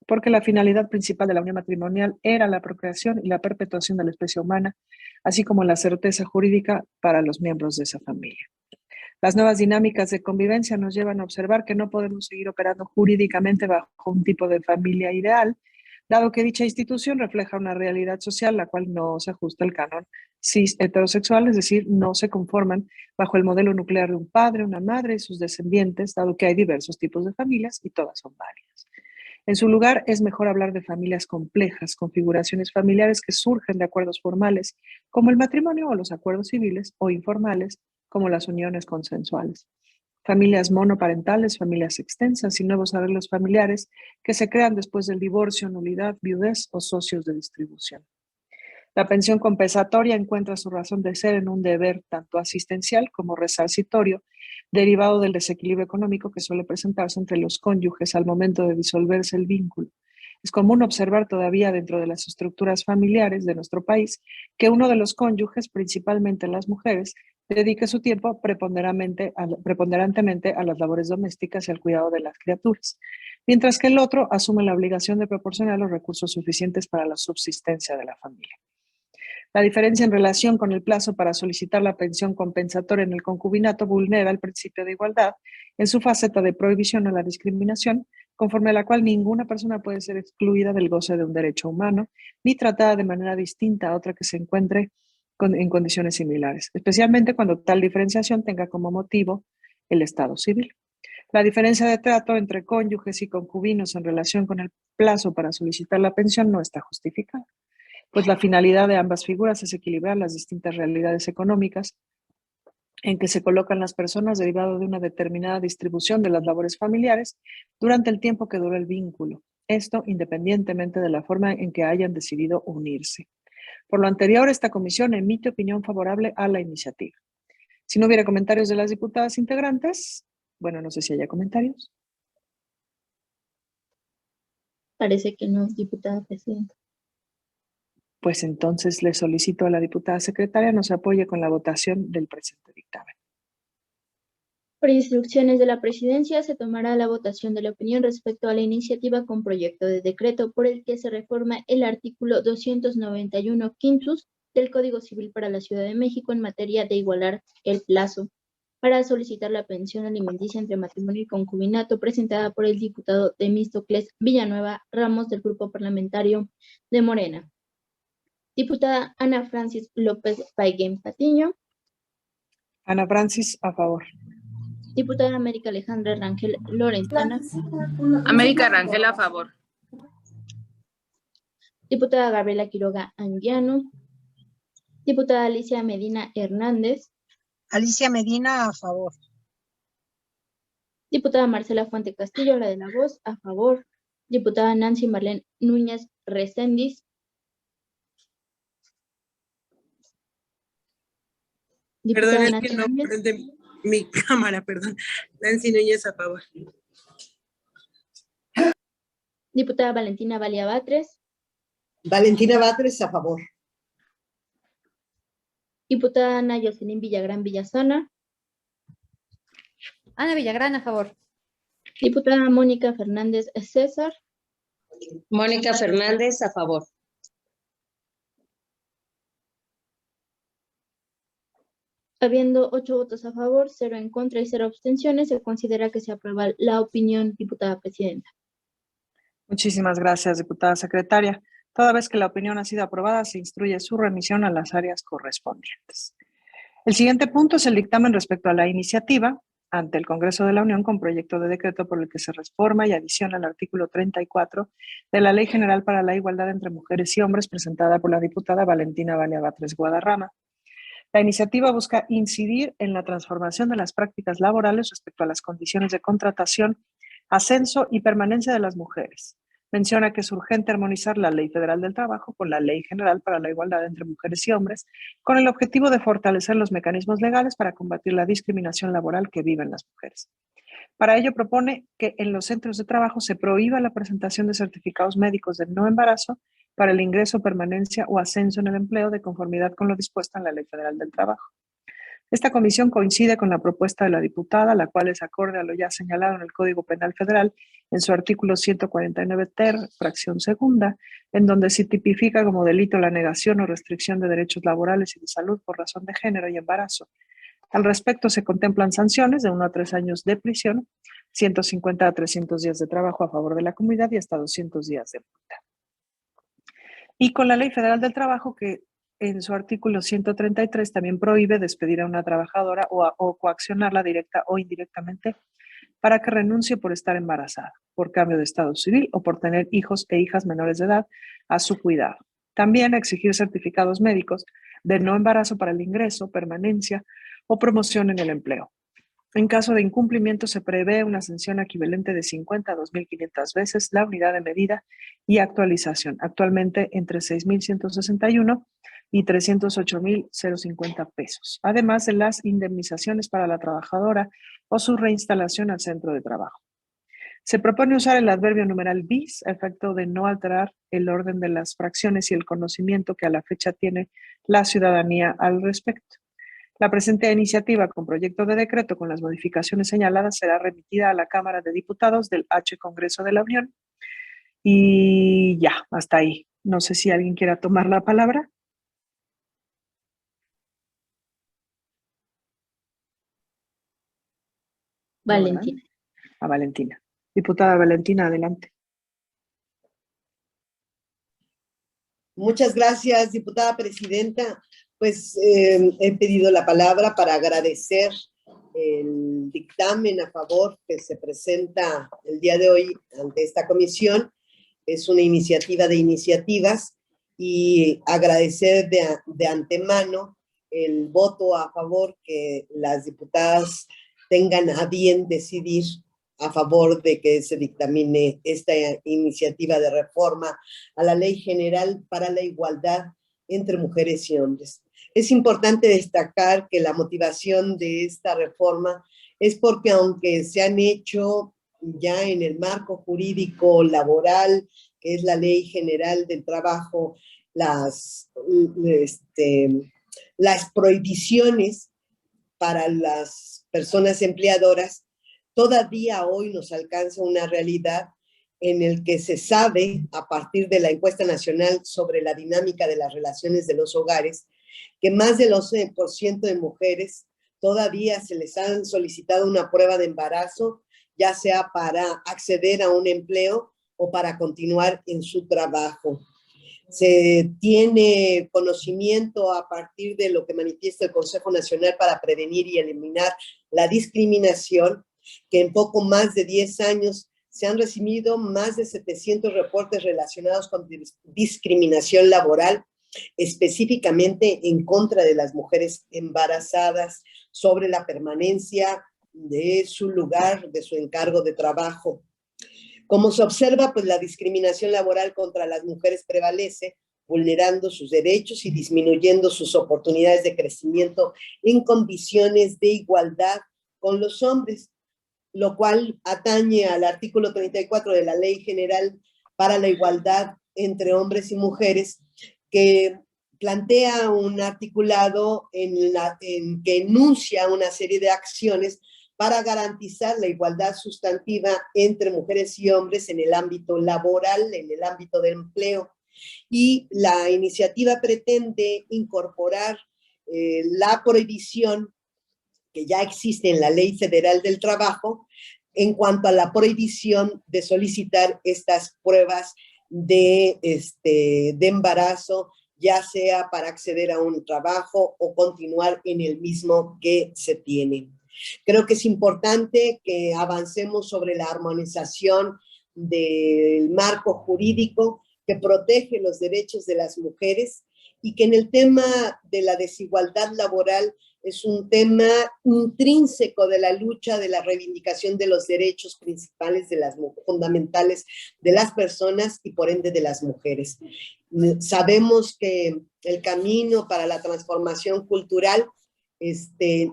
S1: porque la finalidad principal de la unión matrimonial era la procreación y la perpetuación de la especie humana, así como la certeza jurídica para los miembros de esa familia. Las nuevas dinámicas de convivencia nos llevan a observar que no podemos seguir operando jurídicamente bajo un tipo de familia ideal, dado que dicha institución refleja una realidad social la cual no se ajusta al canon cis heterosexual, es decir, no se conforman bajo el modelo nuclear de un padre, una madre y sus descendientes, dado que hay diversos tipos de familias y todas son válidas. En su lugar, es mejor hablar de familias complejas, configuraciones familiares que surgen de acuerdos formales, como el matrimonio o los acuerdos civiles, o informales, como las uniones consensuales. familias monoparentales, familias extensas y nuevos arreglos familiares que se crean después del divorcio, nulidad, viudez o socios de distribución. La pensión compensatoria encuentra su razón de ser en un deber tanto asistencial como resarcitorio, derivado del desequilibrio económico que suele presentarse entre los cónyuges al momento de disolverse el vínculo. Es común observar todavía dentro de las estructuras familiares de nuestro país que uno de los cónyuges, principalmente las mujeres, dedique su tiempo preponderantemente a las labores domésticas y al cuidado de las criaturas, mientras que el otro asume la obligación de proporcionar los recursos suficientes para la subsistencia de la familia. La diferencia en relación con el plazo para solicitar la pensión compensatoria en el concubinato vulnera el principio de igualdad en su faceta de prohibición a la discriminación, conforme a la cual ninguna persona puede ser excluida del goce de un derecho humano, ni tratada de manera distinta a otra que se encuentre en condiciones similares, especialmente cuando tal diferenciación tenga como motivo el estado civil. La diferencia de trato entre cónyuges y concubinos en relación con el plazo para solicitar la pensión no está justificada, pues la finalidad de ambas figuras es equilibrar las distintas realidades económicas en que se colocan las personas derivado de una determinada distribución de las labores familiares durante el tiempo que dura el vínculo, esto independientemente de la forma en que hayan decidido unirse. Por lo anterior, esta comisión emite opinión favorable a la iniciativa. Si no hubiera comentarios de las diputadas integrantes, bueno, no sé si haya comentarios.
S2: Parece que no, diputada presidenta.
S1: Pues entonces le solicito a la diputada secretaria nos apoye con la votación del presente dictamen.
S2: Por instrucciones de la presidencia, se tomará la votación de la opinión respecto a la iniciativa con proyecto de decreto por el que se reforma el artículo 291 quintus del Código Civil para la Ciudad de México en materia de igualar el plazo para solicitar la pensión alimenticia entre matrimonio y concubinato, presentada por el diputado Temístocles Villanueva Ramos del Grupo Parlamentario de Morena. Diputada Ana Francis López Paiguén Patiño.
S1: Ana Francis, a favor.
S2: Diputada América Alejandra Rangel Lorenzana.
S3: América Rangel, a favor.
S2: Diputada Gabriela Quiroga Anguiano. Diputada Alicia Medina Hernández.
S4: Alicia Medina, a favor.
S2: Diputada Marcela Fuente Castillo, la de la voz, a favor. Diputada Nancy Marlene Núñez Reséndiz.
S8: Perdón, es
S2: Nancy
S8: que no
S2: Núñez.
S8: prende mi cámara, perdón. Nancy Núñez, a favor.
S2: Diputada Valentina Valia Batres.
S5: Valentina Batres, a favor.
S2: Diputada Ana Jocelyn Villagrán Villasana.
S6: Ana Villagrán, a favor.
S2: Diputada Mónica Fernández César.
S7: Mónica Fernández, a favor.
S2: Habiendo 8 votos a favor, 0 en contra y 0 abstenciones, se considera que se aprueba la opinión, diputada presidenta.
S1: Muchísimas gracias, diputada secretaria. Toda vez que la opinión ha sido aprobada, se instruye su remisión a las áreas correspondientes. El siguiente punto es el dictamen respecto a la iniciativa ante el Congreso de la Unión con proyecto de decreto por el que se reforma y adiciona el artículo 34 de la Ley General para la Igualdad entre Mujeres y Hombres, presentada por la diputada Valentina Valia Batres Guadarrama. La iniciativa busca incidir en la transformación de las prácticas laborales respecto a las condiciones de contratación, ascenso y permanencia de las mujeres. Menciona que es urgente armonizar la Ley Federal del Trabajo con la Ley General para la Igualdad entre Mujeres y Hombres, con el objetivo de fortalecer los mecanismos legales para combatir la discriminación laboral que viven las mujeres. Para ello propone que en los centros de trabajo se prohíba la presentación de certificados médicos de no embarazo para el ingreso, permanencia o ascenso en el empleo de conformidad con lo dispuesto en la Ley Federal del Trabajo. Esta comisión coincide con la propuesta de la diputada, la cual es acorde a lo ya señalado en el Código Penal Federal en su artículo 149 ter, fracción segunda, en donde se tipifica como delito la negación o restricción de derechos laborales y de salud por razón de género y embarazo. Al respecto, se contemplan sanciones de 1 a 3 años de prisión, 150 a 300 días de trabajo a favor de la comunidad y hasta 200 días de multa. Y con la Ley Federal del Trabajo, que en su artículo 133 también prohíbe despedir a una trabajadora o coaccionarla directa o indirectamente para que renuncie por estar embarazada, por cambio de estado civil o por tener hijos e hijas menores de edad a su cuidado. También exigir certificados médicos de no embarazo para el ingreso, permanencia o promoción en el empleo. En caso de incumplimiento, se prevé una sanción equivalente de 50 a 2.500 veces la unidad de medida y actualización, actualmente entre 6.161 y 308.050 pesos, además de las indemnizaciones para la trabajadora o su reinstalación al centro de trabajo. Se propone usar el adverbio numeral bis a efecto de no alterar el orden de las fracciones y el conocimiento que a la fecha tiene la ciudadanía al respecto. La presente iniciativa con proyecto de decreto con las modificaciones señaladas será remitida a la Cámara de Diputados del H Congreso de la Unión. Y ya, hasta ahí. No sé si alguien quiera tomar la palabra.
S2: Valentina.
S1: A Valentina. Diputada Valentina, adelante.
S5: Muchas gracias, diputada presidenta. Pues he pedido la palabra para agradecer el dictamen a favor que se presenta el día de hoy ante esta comisión. Es una iniciativa de iniciativas y agradecer de antemano el voto a favor que las diputadas tengan a bien decidir a favor de que se dictamine esta iniciativa de reforma a la Ley General para la Igualdad entre Mujeres y Hombres. Es importante destacar que la motivación de esta reforma es porque aunque se han hecho ya en el marco jurídico laboral, que es la Ley General del Trabajo, las prohibiciones para las personas empleadoras, todavía hoy nos alcanza una realidad en el que se sabe, a partir de la encuesta nacional sobre la dinámica de las relaciones de los hogares, que más del 11% de mujeres todavía se les han solicitado una prueba de embarazo, ya sea para acceder a un empleo o para continuar en su trabajo. Se tiene conocimiento a partir de lo que manifiesta el Consejo Nacional para Prevenir y Eliminar la Discriminación, que en poco más de 10 años se han recibido más de 700 reportes relacionados con discriminación laboral, específicamente en contra de las mujeres embarazadas, sobre la permanencia de su lugar, de su encargo de trabajo. Como se observa, pues la discriminación laboral contra las mujeres prevalece, vulnerando sus derechos y disminuyendo sus oportunidades de crecimiento en condiciones de igualdad con los hombres, lo cual atañe al artículo 34 de la Ley General para la Igualdad entre Hombres y Mujeres, que plantea un articulado en que enuncia una serie de acciones para garantizar la igualdad sustantiva entre mujeres y hombres en el ámbito laboral, en el ámbito del empleo. Y la iniciativa pretende incorporar la prohibición que ya existe en la Ley Federal del Trabajo en cuanto a la prohibición de solicitar estas pruebas de embarazo, ya sea para acceder a un trabajo o continuar en el mismo que se tiene. Creo que es importante que avancemos sobre la armonización del marco jurídico que protege los derechos de las mujeres y que en el tema de la desigualdad laboral es un tema intrínseco de la lucha de la reivindicación de los derechos principales, fundamentales de las personas y por ende de las mujeres. Sabemos que el camino para la transformación cultural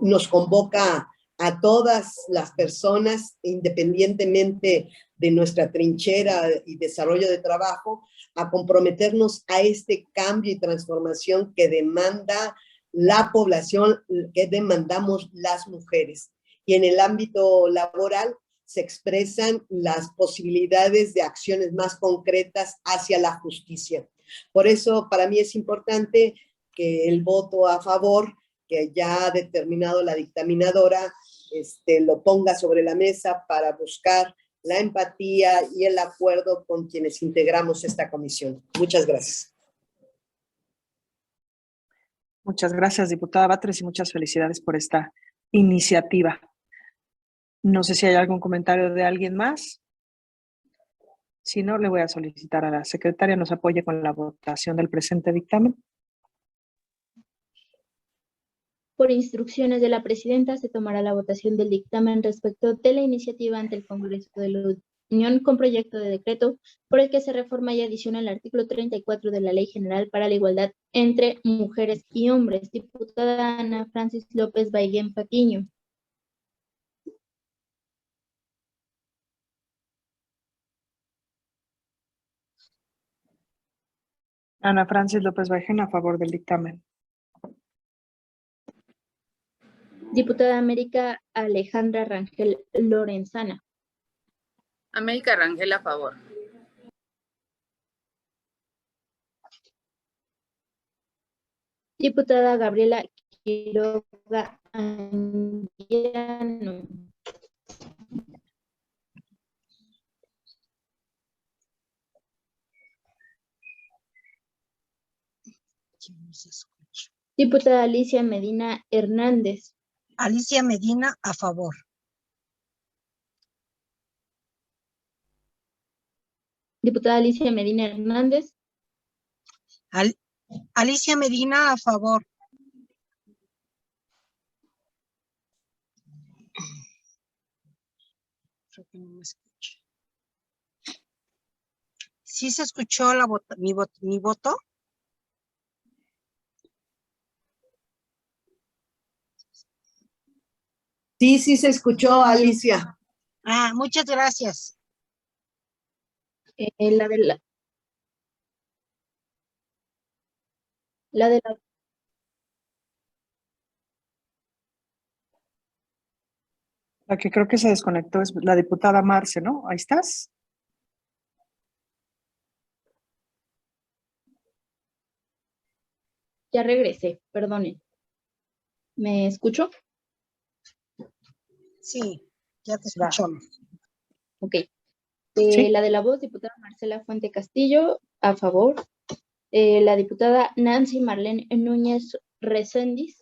S5: nos convoca a todas las personas, independientemente de nuestra trinchera y desarrollo de trabajo, a comprometernos a este cambio y transformación que demanda la población, que demandamos las mujeres. Y en el ámbito laboral se expresan las posibilidades de acciones más concretas hacia la justicia. Por eso, para mí es importante que el voto a favor, que ya ha determinado la dictaminadora, lo ponga sobre la mesa para buscar la empatía y el acuerdo con quienes integramos esta comisión. Muchas gracias.
S1: Muchas gracias, diputada Batres, y muchas felicidades por esta iniciativa. No sé si hay algún comentario de alguien más. Si no, le voy a solicitar a la secretaria nos apoye con la votación del presente dictamen.
S2: Por instrucciones de la presidenta, se tomará la votación del dictamen respecto de la iniciativa ante el Congreso de la Unión con proyecto de decreto por el que se reforma y adiciona el artículo 34 de la Ley General para la Igualdad entre Mujeres y Hombres. Diputada Ana Francis López Baigén Patiño.
S1: Ana Francis López Baigén, a favor del dictamen.
S2: Diputada América Alejandra Rangel Lorenzana.
S3: América Rangel, a favor.
S2: Diputada Gabriela Quiroga Anguiano. Diputada Alicia Medina Hernández.
S4: Alicia Medina, a favor.
S2: Diputada Alicia Medina Hernández.
S4: Alicia Medina, a favor. Creo que no me escucha. ¿Sí se escuchó mi voto?
S5: Sí, sí se escuchó, Alicia.
S4: Ah, muchas gracias.
S2: La de la
S1: La que creo que se desconectó es la diputada Marce, ¿no? Ahí estás.
S2: Ya regresé, perdonen. ¿Me escucho?
S4: Sí, ya te escuchamos.
S2: Ok.
S1: Sí.
S2: La de la voz, diputada Marcela Fuente Castillo, a favor. La diputada Nancy Marlene Núñez Reséndiz.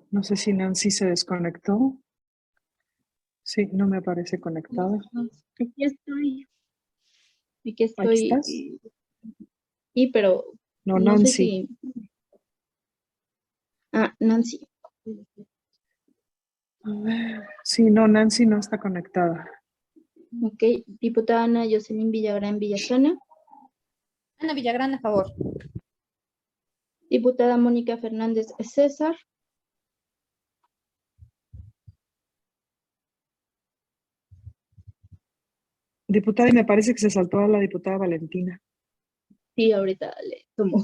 S1: No sé si Nancy se desconectó. Sí, no me aparece conectada.
S2: Aquí estoy. Aquí
S1: Aquí
S2: estoy.
S1: estás.
S2: Sí, pero
S1: No,
S2: no sé
S1: Nancy.
S2: si. Ah, Nancy.
S1: A ver. Sí, no, Nancy no está conectada.
S2: Ok. Diputada Ana Jocelyn Villagrán Villasana.
S6: Ana Villagrán, a favor.
S2: Diputada Mónica Fernández César.
S1: Diputada, y me parece que se saltó a la diputada Valentina.
S2: Sí, ahorita le tomo.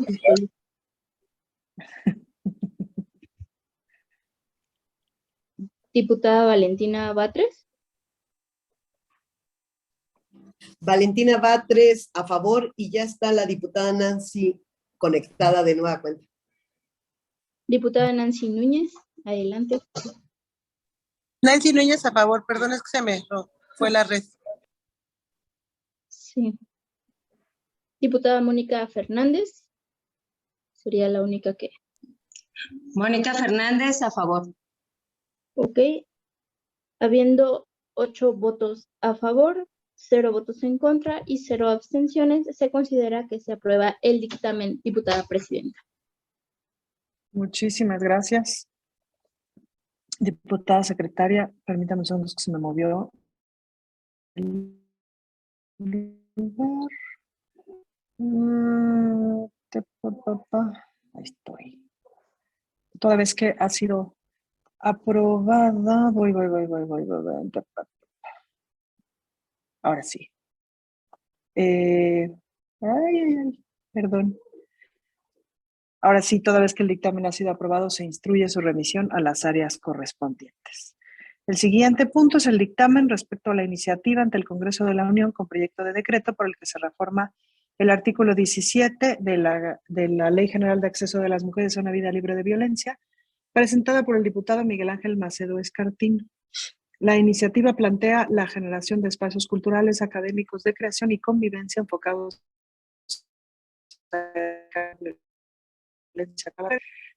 S2: Diputada Valentina Batres.
S5: Valentina Batres, a favor, y ya está la diputada Nancy conectada de nueva cuenta.
S2: Diputada Nancy Núñez, adelante.
S8: Nancy Núñez, a favor. Perdón, es que se me fue la red.
S2: Sí. Diputada Mónica Fernández. Sería la única que.
S7: Mónica Fernández, a favor.
S2: Ok. Habiendo 8 votos a favor, 0 votos en contra y 0 abstenciones, se considera que se aprueba el dictamen, diputada presidenta.
S1: Muchísimas gracias. Diputada secretaria, permítame un segundo, es que se me movió el lugar. Ahí estoy. Toda vez que ha sido aprobada, voy. Ahora sí. Perdón. Ahora sí, toda vez que el dictamen ha sido aprobado, se instruye su remisión a las áreas correspondientes. El siguiente punto es el dictamen respecto a la iniciativa ante el Congreso de la Unión con proyecto de decreto por el que se reforma el artículo 17 de la Ley General de Acceso de las Mujeres a una Vida Libre de Violencia, presentada por el diputado Miguel Ángel Macedo Escartín. La iniciativa plantea la generación de espacios culturales, académicos, de creación y convivencia enfocados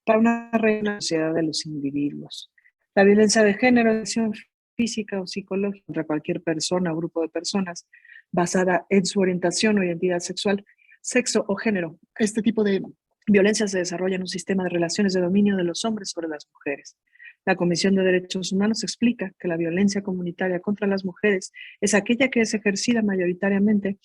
S1: para una real sociedad de los individuos. La violencia de género es acción física o psicológica contra cualquier persona o grupo de personas basada en su orientación o identidad sexual, sexo o género. Este tipo de violencia se desarrolla en un sistema de relaciones de dominio de los hombres sobre las mujeres. La Comisión de Derechos Humanos explica que la violencia comunitaria contra las mujeres es aquella que es ejercida mayoritariamente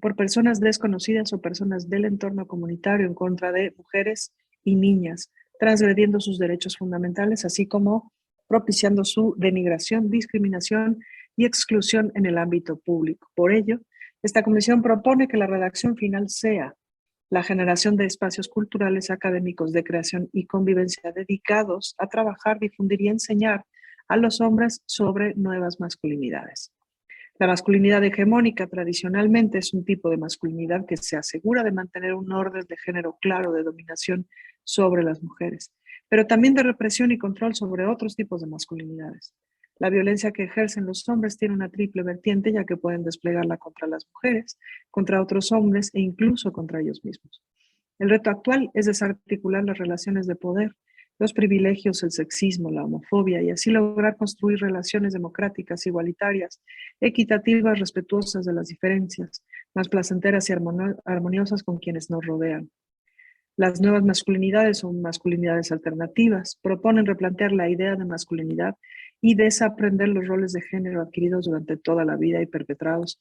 S1: por personas desconocidas o personas del entorno comunitario en contra de mujeres y niñas, transgrediendo sus derechos fundamentales, así como propiciando su denigración, discriminación y exclusión en el ámbito público. Por ello, esta comisión propone que la redacción final sea la generación de espacios culturales, académicos, de creación y convivencia dedicados a trabajar, difundir y enseñar a los hombres sobre nuevas masculinidades. La masculinidad hegemónica tradicionalmente es un tipo de masculinidad que se asegura de mantener un orden de género claro de dominación sobre las mujeres, pero también de represión y control sobre otros tipos de masculinidades. La violencia que ejercen los hombres tiene una triple vertiente, ya que pueden desplegarla contra las mujeres, contra otros hombres e incluso contra ellos mismos. El reto actual es desarticular las relaciones de poder, los privilegios, el sexismo, la homofobia y así lograr construir relaciones democráticas, igualitarias, equitativas, respetuosas de las diferencias, más placenteras y armoniosas con quienes nos rodean. Las nuevas masculinidades o masculinidades alternativas proponen replantear la idea de masculinidad y desaprender los roles de género adquiridos durante toda la vida y perpetuados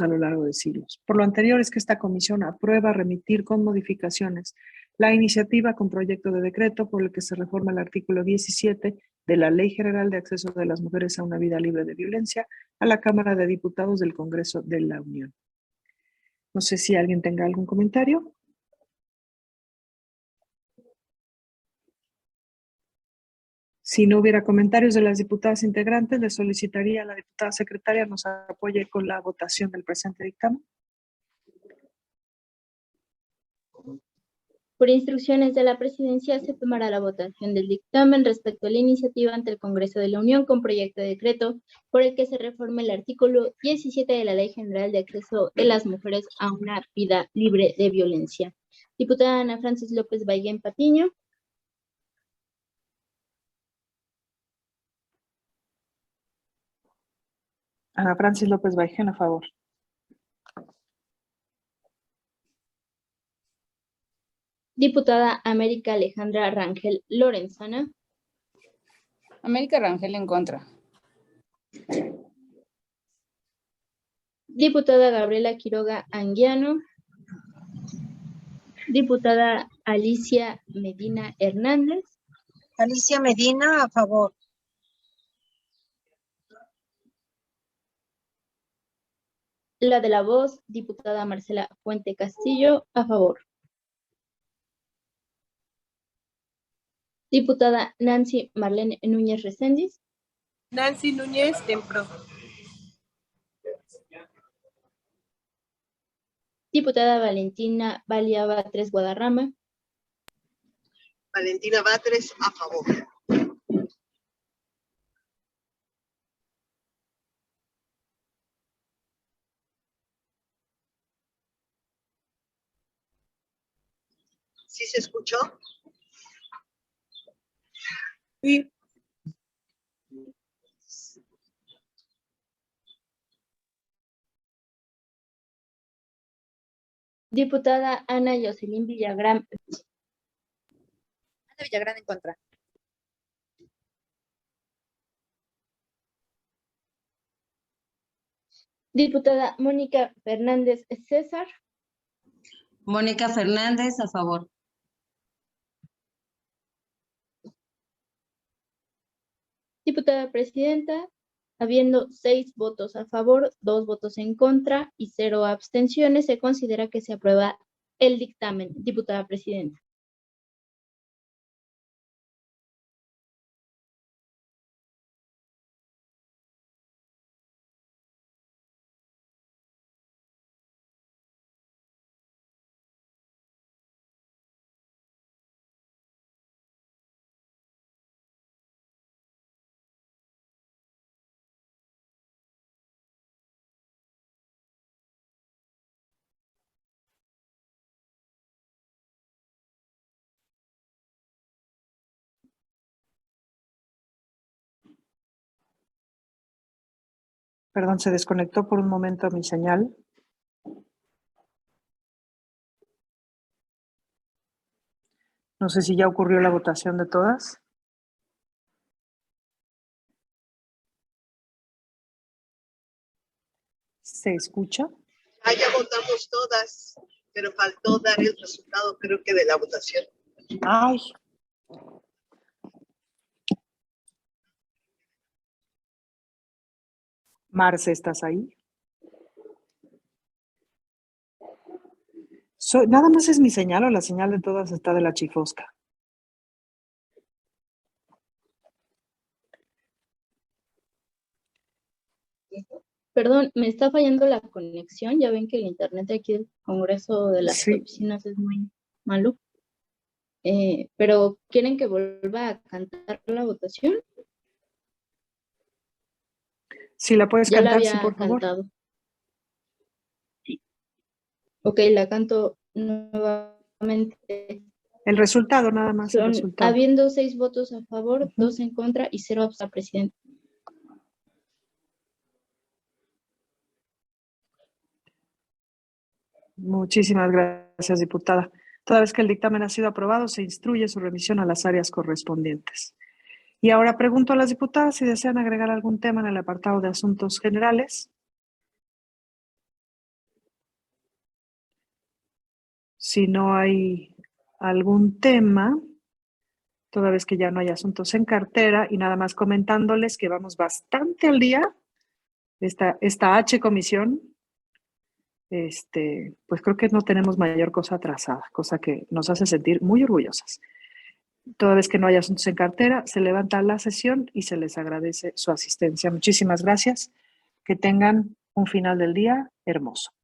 S1: a lo largo de siglos. Por lo anterior es que esta comisión aprueba remitir con modificaciones la iniciativa con proyecto de decreto por el que se reforma el artículo 17 de la Ley General de Acceso de las Mujeres a una Vida Libre de Violencia a la Cámara de Diputados del Congreso de la Unión. No sé si alguien tenga algún comentario. Si no hubiera comentarios de las diputadas integrantes, le solicitaría a la diputada secretaria nos apoye con la votación del presente dictamen.
S2: Por instrucciones de la Presidencia, se tomará la votación del dictamen respecto a la iniciativa ante el Congreso de la Unión con proyecto de decreto por el que se reforme el artículo 17 de la Ley General de Acceso de las Mujeres a una Vida Libre de Violencia. Diputada Ana Francis López Baillén Patiño.
S1: Ana Francis López Baillén, a favor.
S2: Diputada América Alejandra Rangel Lorenzana.
S3: América Rangel en contra.
S2: Diputada Gabriela Quiroga Anguiano. Diputada Alicia Medina Hernández.
S4: Alicia Medina, a favor.
S2: La de la voz, diputada Marcela Fuente Castillo, a favor. Diputada Nancy Marlene Núñez Reséndiz.
S8: Nancy Núñez en pro.
S2: Diputada Valentina Valia Batres Guadarrama.
S5: Valentina Batres, a favor. ¿Sí se escuchó?
S8: Sí.
S2: Diputada Ana Jocelyn Villagrán.
S6: Ana Villagrán en contra.
S2: Diputada Mónica Fernández César.
S7: Mónica Fernández, a favor.
S2: Diputada Presidenta, habiendo 6 votos a favor, 2 votos en contra y 0 abstenciones, se considera que se aprueba el dictamen. Diputada Presidenta.
S1: Perdón, se desconectó por un momento mi señal. No sé si ya ocurrió la votación de todas. ¿Se escucha?
S5: Ya votamos todas, pero faltó dar el resultado, creo que de la votación.
S1: Ay. Marce, ¿estás ahí? ¿Nada más es mi señal o la señal de todas está de la chifosca?
S2: Perdón, me está fallando la conexión. Ya ven que el internet de aquí del Congreso de las
S1: Sí.
S2: oficinas es muy malo. Pero ¿quieren que vuelva a cantar la votación?
S1: Si la puedes
S2: Ya la
S1: cantar, sí,
S2: había
S1: por favor.
S2: cantado. Sí. Ok, la canto nuevamente.
S1: El resultado, nada más el
S2: Son,
S1: resultado.
S2: habiendo 6 votos a favor, 2 en contra y 0 abstenciones, presidente.
S1: Muchísimas gracias, diputada. Toda vez que el dictamen ha sido aprobado, se instruye su remisión a las áreas correspondientes. Y ahora pregunto a las diputadas si desean agregar algún tema en el apartado de asuntos generales. Si no hay algún tema, toda vez que ya no hay asuntos en cartera, y nada más comentándoles que vamos bastante al día, esta H comisión, pues creo que no tenemos mayor cosa atrasada, cosa que nos hace sentir muy orgullosas. Toda vez que no haya asuntos en cartera, se levanta la sesión y se les agradece su asistencia. Muchísimas gracias. Que tengan un final del día hermoso.